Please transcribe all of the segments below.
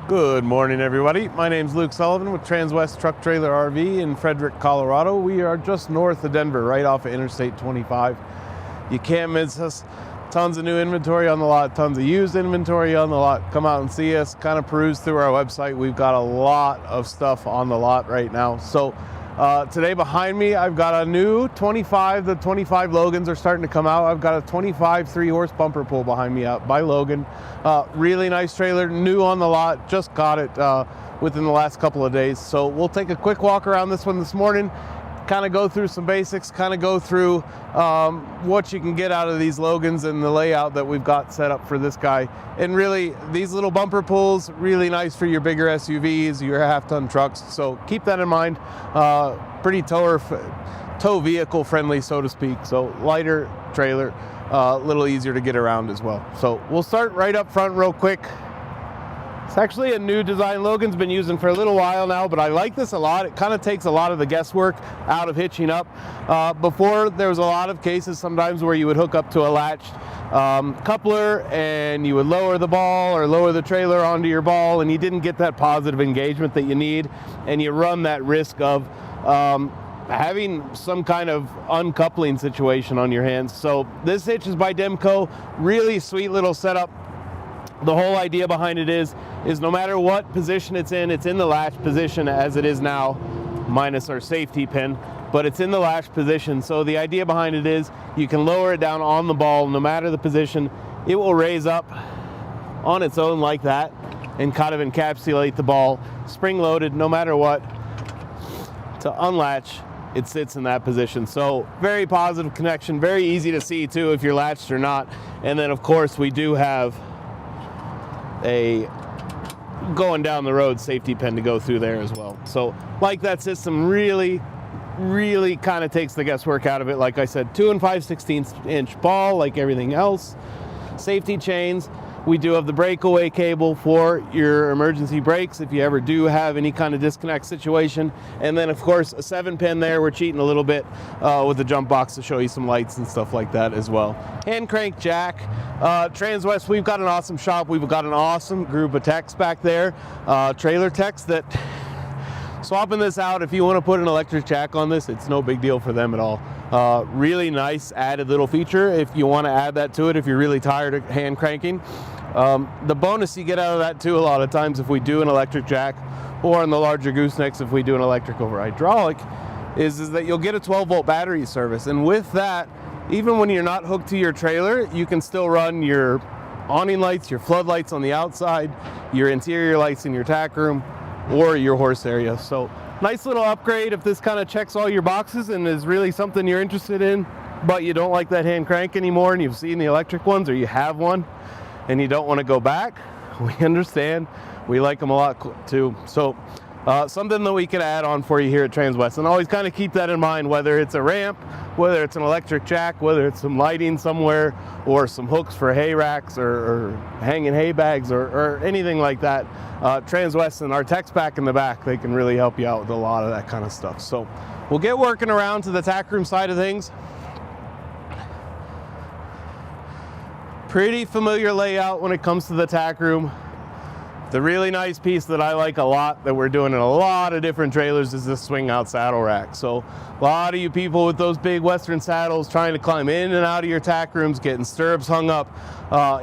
Good morning, everybody. My name's Luke Sullivan with Transwest Truck Trailer RV in Frederick, Colorado. We are just north of Denver, right off of Interstate 25. You can't miss us. Tons of new inventory on the lot, tons of used inventory on the lot. Come out and see us, kind of peruse through our website. We've got a lot of stuff on the lot right now. So today behind me, I've got a new 25. The 25 Logans are starting to come out. I've got a 25 3-horse bumper pull behind me by Logan. Really nice trailer, new on the lot. Just got it within the last couple of days. So we'll take a quick walk around this one this morning, kind of go through some basics, kind of go through what you can get out of these Logans and the layout that we've got set up for this guy. And really, these little bumper pulls, really nice for your bigger SUVs, your half-ton trucks. So keep that in mind. Pretty tow vehicle friendly, so to speak. So lighter trailer, a little easier to get around as well. So we'll start right up front real quick. It's actually a new design Logan's been using for a little while now, but I like this a lot. It kind of takes a lot of the guesswork out of hitching up. Before, there was a lot of cases sometimes where you would hook up to a latched coupler and you would lower the ball or lower the trailer onto your ball, and you didn't get that positive engagement that you need, and you run that risk of having some kind of uncoupling situation on your hands. So this hitch is by Demco. Really sweet little setup. The whole idea behind it is no matter what position it's in the latch position as it is now, minus our safety pin, but it's in the latch position. So the idea behind it is you can lower it down on the ball, no matter the position. It will raise up on its own like that and kind of encapsulate the ball, spring loaded, no matter what. To unlatch, it sits in that position. So very positive connection, very easy to see too if you're latched or not. And then of course we do have a going down the road safety pin to go through there as well. So like that system, really kind of takes the guesswork out of it. Like I said, 2 5/16 inch ball like everything else. Safety chains. We do have the breakaway cable for your emergency brakes if you ever do have any kind of disconnect situation. And then of course a 7-pin there. We're cheating a little bit with the jump box to show you some lights and stuff like that as well. Hand crank jack. Transwest, we've got an awesome shop. We've got an awesome group of techs back there, trailer techs that swapping this out. If you want to put an electric jack on this, it's no big deal for them at all. Really nice added little feature if you want to add that to it if you're really tired of hand cranking. The bonus you get out of that too a lot of times if we do an electric jack, or on the larger goosenecks if we do an electric over hydraulic, is that you'll get a 12-volt battery service. And with that, even when you're not hooked to your trailer, you can still run your awning lights, your floodlights on the outside, your interior lights in your tack room, or your horse area. So nice little upgrade if this kind of checks all your boxes and is really something you're interested in, but you don't like that hand crank anymore and you've seen the electric ones, or you have one and you don't want to go back. We understand. We like them a lot too. So something that we can add on for you here at Transwest. And always kind of keep that in mind, whether it's a ramp, whether it's an electric jack, whether it's some lighting somewhere, or some hooks for hay racks or hanging hay bags or anything like that. Transwest and our techs back in the back, they can really help you out with a lot of that kind of stuff. So we'll get working around to the tack room side of things. Pretty familiar layout when it comes to the tack room. The really nice piece that I like a lot that we're doing in a lot of different trailers is this swing out saddle rack. So a lot of you people with those big Western saddles trying to climb in and out of your tack rooms, getting stirrups hung up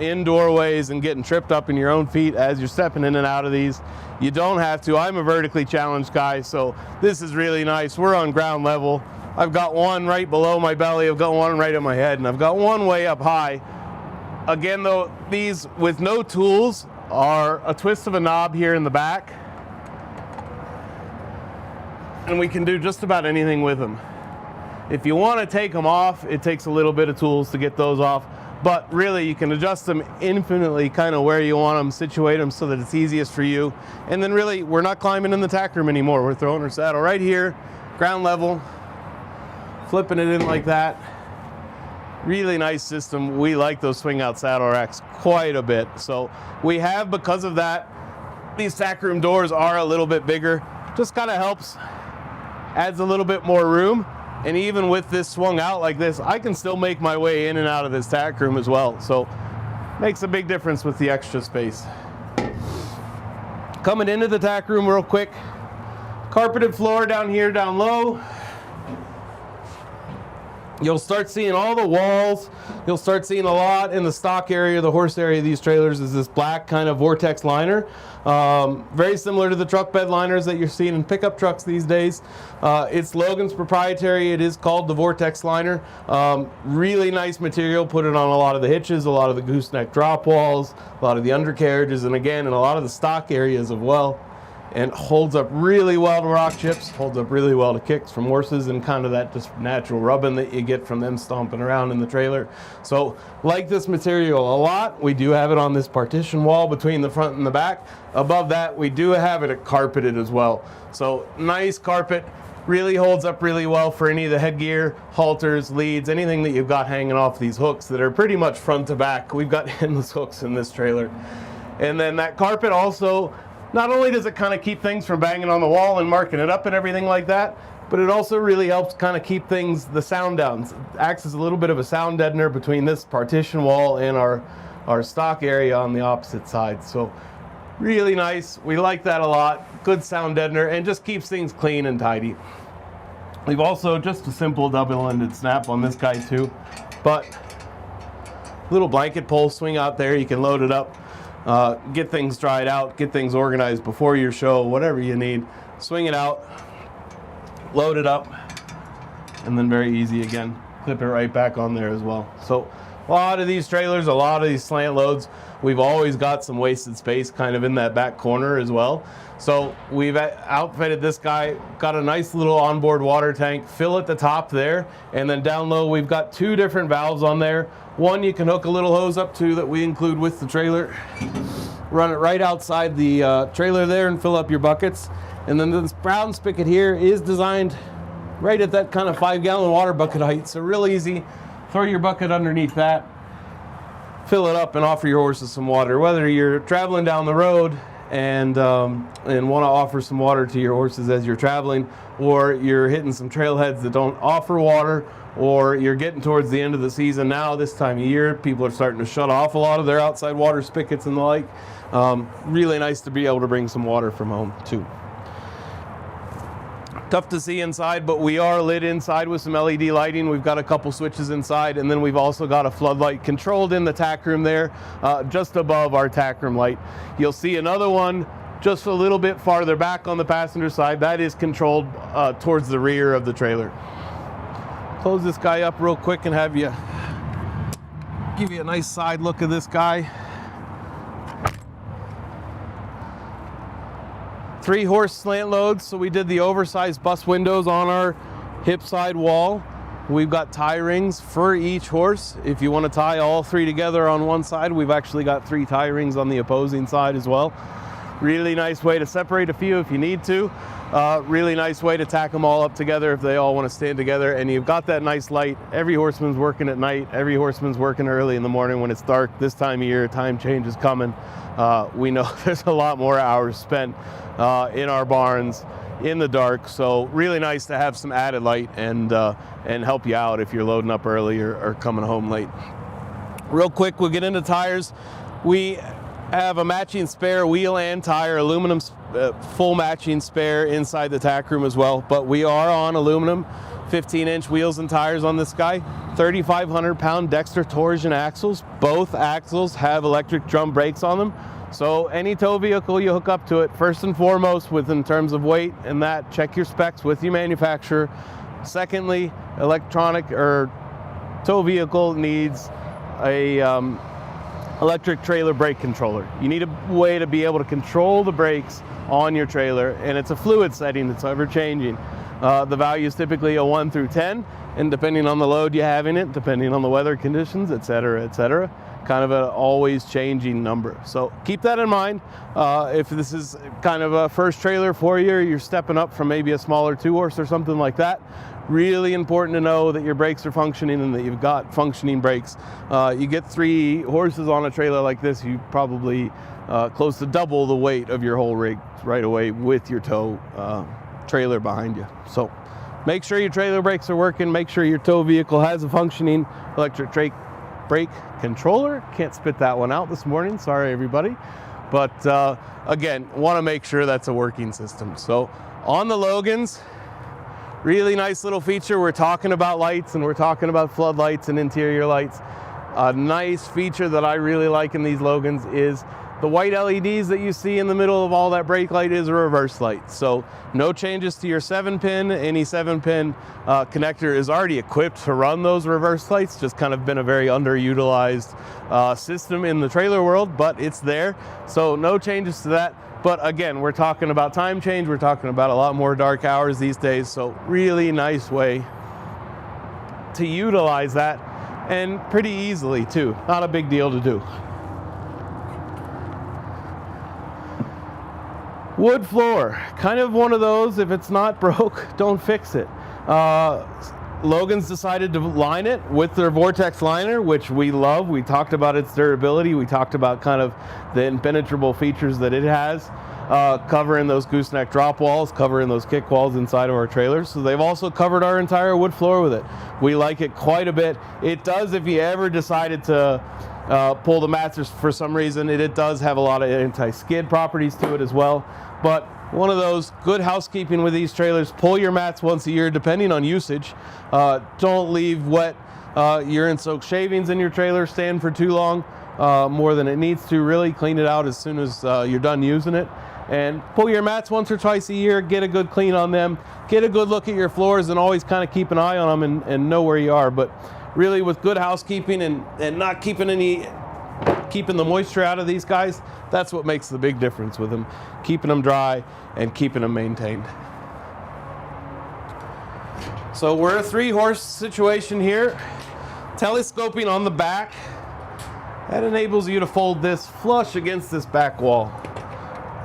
in doorways and getting tripped up in your own feet as you're stepping in and out of these. You don't have to. I'm a vertically challenged guy, so this is really nice. We're on ground level. I've got one right below my belly, I've got one right at my head, and I've got one way up high. Again though, these with no tools are a twist of a knob here in the back, and we can do just about anything with them. If you want to take them off, it takes a little bit of tools to get those off, but really you can adjust them infinitely kind of where you want them, situate them so that it's easiest for you. And then really, we're not climbing in the tack room anymore. We're throwing our saddle right here, ground level, flipping it in like that. Really nice system. We like those swing out saddle racks quite a bit. So we have, because of that, these tack room doors are a little bit bigger. Just kind of helps, adds a little bit more room. And even with this swung out like this, I can still make my way in and out of this tack room as well. So makes a big difference with the extra space. Coming into the tack room real quick, carpeted floor down here, down low. You'll start seeing all the walls. You'll start seeing a lot in the stock area, the horse area of these trailers is this black kind of vortex liner. Very similar to the truck bed liners that you're seeing in pickup trucks these days. It's Logan's proprietary. It is called the vortex liner. Really nice material. Put it on a lot of the hitches, a lot of the gooseneck drop walls, a lot of the undercarriages, and again, in a lot of the stock areas as well. And holds up really well to rock chips, holds up really well to kicks from horses, and kind of that just natural rubbing that you get from them stomping around in the trailer. So like this material a lot. We do have it on this partition wall between the front and the back. Above that, we do have it carpeted as well. So nice carpet, really holds up really well for any of the headgear, halters, leads, anything that you've got hanging off these hooks that are pretty much front to back. We've got endless hooks in this trailer. And then that carpet also, not only does it kind of keep things from banging on the wall and marking it up and everything like that, but it also really helps kind of keep things, the sound down. It acts as a little bit of a sound deadener between this partition wall and our stock area on the opposite side. So really nice. We like that a lot. Good sound deadener, and just keeps things clean and tidy. We've also just a simple double-ended snap on this guy too, but little blanket pole swing out there. You can load it up. Get things dried out, get things organized before your show, whatever you need. Swing it out, load it up, and then very easy again, clip it right back on there as well. So a lot of these trailers, a lot of these slant loads, we've always got some wasted space kind of in that back corner as well. So we've outfitted this guy, got a nice little onboard water tank, fill at the top there, and then down low we've got two different valves on there. One you can hook a little hose up to that we include with the trailer. Run it right outside the trailer there and fill up your buckets. And then this brown spigot here is designed right at that kind of 5-gallon water bucket height. So real easy. Throw your bucket underneath that, fill it up, and offer your horses some water. Whether you're traveling down the road and want to offer some water to your horses as you're traveling, or you're hitting some trailheads that don't offer water, or you're getting towards the end of the season now, this time of year, people are starting to shut off a lot of their outside water spigots and the like. Really nice to be able to bring some water from home too. Tough to see inside, but we are lit inside with some LED lighting. We've got a couple switches inside, and then we've also got a floodlight controlled in the tack room there, just above our tack room light. You'll see another one just a little bit farther back on the passenger side. That is controlled towards the rear of the trailer. Close this guy up real quick and give you a nice side look of this guy. 3-horse slant loads, so we did the oversized bus windows on our hip side wall. We've got tie rings for each horse. If you want to tie all 3 together on one side, we've actually got 3 tie rings on the opposing side as well. Really nice way to separate a few if you need to. Really nice way to tack them all up together if they all want to stand together. And you've got that nice light. Every horseman's working at night. Every horseman's working early in the morning when it's dark. This time of year, time change is coming. We know there's a lot more hours spent in our barns in the dark. So really nice to have some added light and help you out if you're loading up early or coming home late. Real quick, we'll get into tires. We have a matching spare wheel and tire, aluminum full matching spare inside the tack room as well, but we are on aluminum 15-inch wheels and tires on this guy. 3,500-pound Dexter torsion axles. Both axles have electric drum brakes on them, so any tow vehicle you hook up to it, first and foremost, in terms of weight and that, check your specs with your manufacturer. Secondly, electronic or tow vehicle needs a electric trailer brake controller. You need a way to be able to control the brakes on your trailer, and it's a fluid setting that's ever changing. The value is typically a 1 through 10, and depending on the load you have in it, depending on the weather conditions, etc., kind of an always changing number. So keep that in mind. If this is kind of a first trailer for you, you're stepping up from maybe a smaller 2-horse or something like that, really important to know that your brakes are functioning and that you've got functioning brakes. You get 3 horses on a trailer like this, you probably close to double the weight of your whole rig right away with your tow trailer behind you. So make sure your trailer brakes are working. Make sure your tow vehicle has a functioning electric brake controller. Can't spit that one out this morning. Sorry, everybody. But again, want to make sure that's a working system. So on the Logans, really nice little feature. We're talking about lights and we're talking about floodlights and interior lights. A nice feature that I really like in these Logans is the white LEDs that you see in the middle of all that brake light is a reverse light. So no changes to your 7-pin. Any 7-pin connector is already equipped to run those reverse lights. Just kind of been a very underutilized system in the trailer world, but it's there. So no changes to that. But again, we're talking about time change. We're talking about a lot more dark hours these days. So really nice way to utilize that, and pretty easily too. Not a big deal to do. Wood floor, kind of one of those, if it's not broke, don't fix it. Logan's decided to line it with their vortex liner, which we love. We talked about its durability. We talked about kind of the impenetrable features that it has, covering those gooseneck drop walls, covering those kick walls inside of our trailers. So they've also covered our entire wood floor with it. We like it quite a bit. It does, if you ever decided to pull the mats for some reason, it does have a lot of anti-skid properties to it as well. But one of those, good housekeeping with these trailers. Pull your mats once a year depending on usage. Don't leave wet urine-soaked shavings in your trailer stand for too long, more than it needs to. Really clean it out as soon as you're done using it. And pull your mats once or twice a year, get a good clean on them, get a good look at your floors, and always kind of keep an eye on them and know where you are. But really, with good housekeeping and not keeping the moisture out of these guys, that's what makes the big difference with them. Keeping them dry and keeping them maintained. So we're a 3-horse situation here. Telescoping on the back. That enables you to fold this flush against this back wall.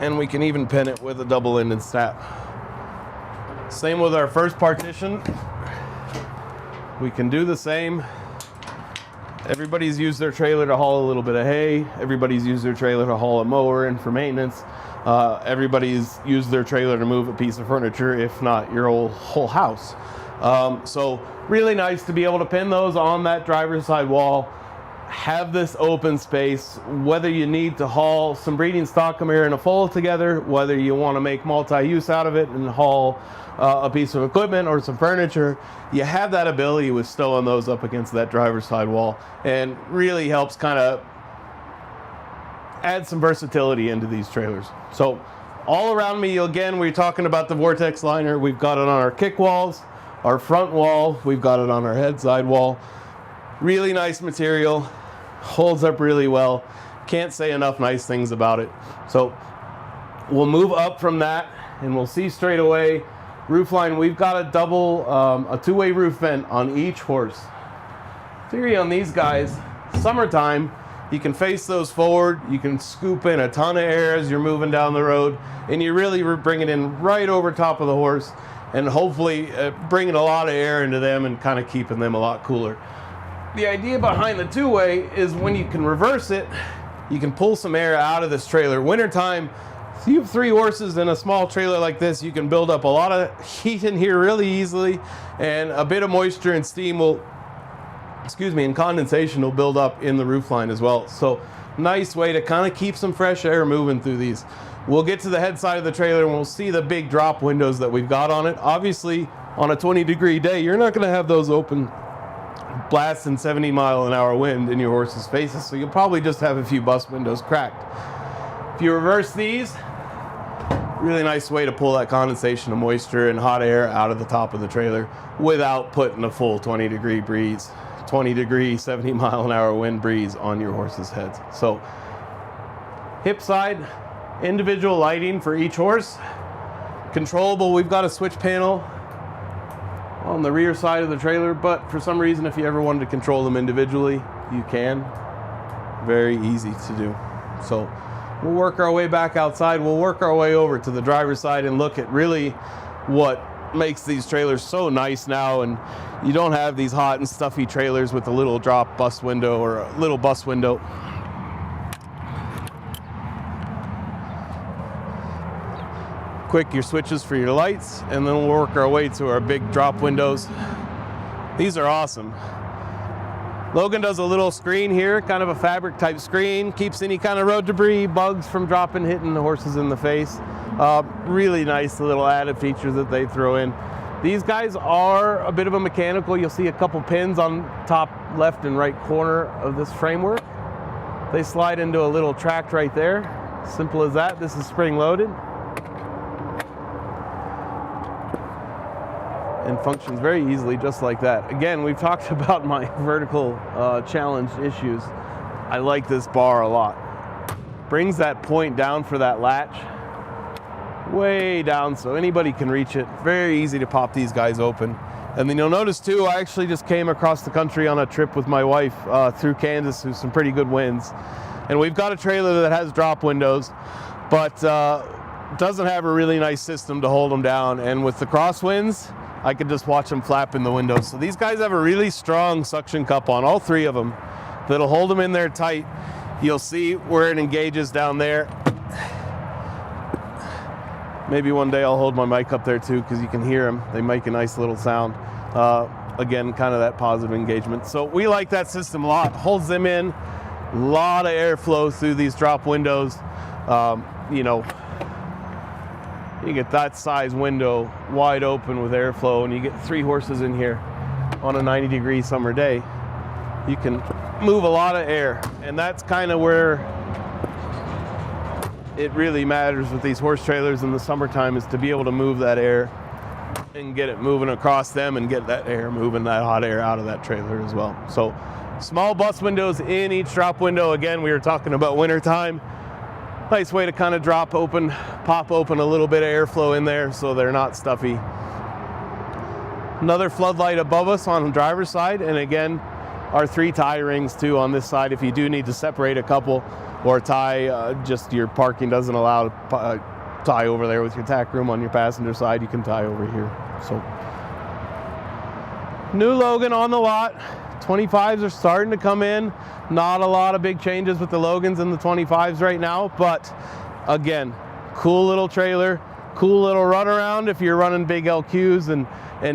And we can even pin it with a double-ended snap. Same with our first partition. We can do the same. Everybody's used their trailer to haul a little bit of hay. Everybody's used their trailer to haul a mower and for maintenance. Everybody's used their trailer to move a piece of furniture, if not your whole house. So really nice to be able to pin those on that driver's side wall. Have this open space, whether you need to haul some breeding stock come here in a fold together, whether you want to make multi-use out of it and haul a piece of equipment or some furniture, you have that ability with stowing those up against that driver's side wall, and really helps kind of add some versatility into these trailers. So all around me, again, we're talking about the vortex liner. We've got it on our kick walls, our front wall, we've got it on our head side wall. Really nice material, holds up really well. Can't say enough nice things about it. So we'll move up from that and we'll see straight away. Roofline, we've got a double, a 2-way roof vent on each horse. Theory on these guys, summertime, you can face those forward, you can scoop in a ton of air as you're moving down the road, and you really bring it in right over top of the horse, and hopefully bringing a lot of air into them and kind of keeping them a lot cooler. The idea behind the 2-way is when you can reverse it, you can pull some air out of this trailer. Wintertime, if you have 3 horses in a small trailer like this, you can build up a lot of heat in here really easily, and a bit of moisture and steam will, and condensation will build up in the roofline as well. So nice way to kind of keep some fresh air moving through these. We'll get to the head side of the trailer and we'll see the big drop windows that we've got on it. Obviously, on a 20-degree day, you're not going to have those open, blasting 70-mile-an-hour wind in your horse's faces, so you'll probably just have a few bus windows cracked. If you reverse these, really nice way to pull that condensation of moisture and hot air out of the top of the trailer without putting a full 20-degree breeze, 20-degree, 70-mile-an-hour wind breeze on your horse's heads. So hip side, individual lighting for each horse. Controllable, we've got a switch panel on the rear side of the trailer, but for some reason, if you ever wanted to control them individually, you can. Very easy to do. So we'll work our way back outside. We'll work our way over to the driver's side and look at really what makes these trailers so nice now, and you don't have these hot and stuffy trailers with a little drop bus window or a little bus window. Quick, your switches for your lights, and then we'll work our way to our big drop windows. These are awesome. Logan does a little screen here, kind of a fabric type screen, keeps any kind of road debris, bugs from dropping, hitting the horses in the face. Really nice little added features that they throw in. These guys are a bit of a mechanical. You'll see a couple pins on top left and right corner of this framework. They slide into a little track right there. Simple as that. This is spring loaded and functions very easily just like that. Again, we've talked about my vertical challenge issues. I like this bar a lot. Brings that point down for that latch way down so anybody can reach it. Very easy to pop these guys open. And then you'll notice too, I actually just came across the country on a trip with my wife through Kansas through some pretty good winds. And we've got a trailer that has drop windows, but doesn't have a really nice system to hold them down. And with the crosswinds, I could just watch them flap in the windows. So these guys have a really strong suction cup on, all three of them, that'll hold them in there tight. You'll see where it engages down there. Maybe one day I'll hold my mic up there too, because you can hear them. They make a nice little sound. Again, kind of that positive engagement. So we like that system a lot. Holds them in. A lot of airflow through these drop windows. You know, you get that size window wide open with airflow, and you get 3 horses in here on a 90-degree summer day. You can move a lot of air, and that's kind of where it really matters with these horse trailers in the summertime, is to be able to move that air and get it moving across them and get that air moving, that hot air out of that trailer as well. So small bus windows in each drop window. Again, we were talking about winter time. Nice way to kind of drop open, pop open a little bit of airflow in there so they're not stuffy. Another floodlight above us on the driver's side, and again, our 3 tie rings too on this side if you do need to separate a couple or tie, just your parking doesn't allow to tie over there with your tack room on your passenger side, you can tie over here. So new Logan on the lot. 25s are starting to come in. Not a lot of big changes with the Logans and the 25s right now, but again, cool little trailer, cool little run around if you're running big LQs and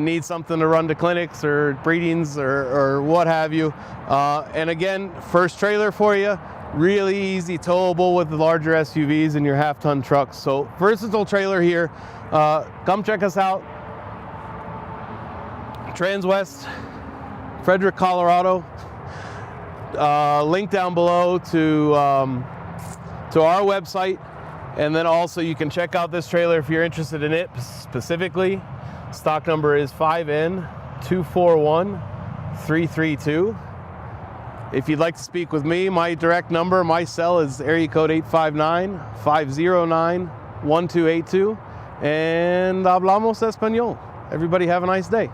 need something to run to clinics or breedings or what have you. And again, first trailer for you, really easy towable with the larger SUVs and your half-ton trucks. So versatile trailer here. Come check us out. Transwest, Frederick, Colorado. Link down below to our website, and then also you can check out this trailer if you're interested in it specifically. Stock number is 5N241332. If you'd like to speak with me, my direct number, my cell is area code 859-509-1282, and hablamos español. Everybody have a nice day.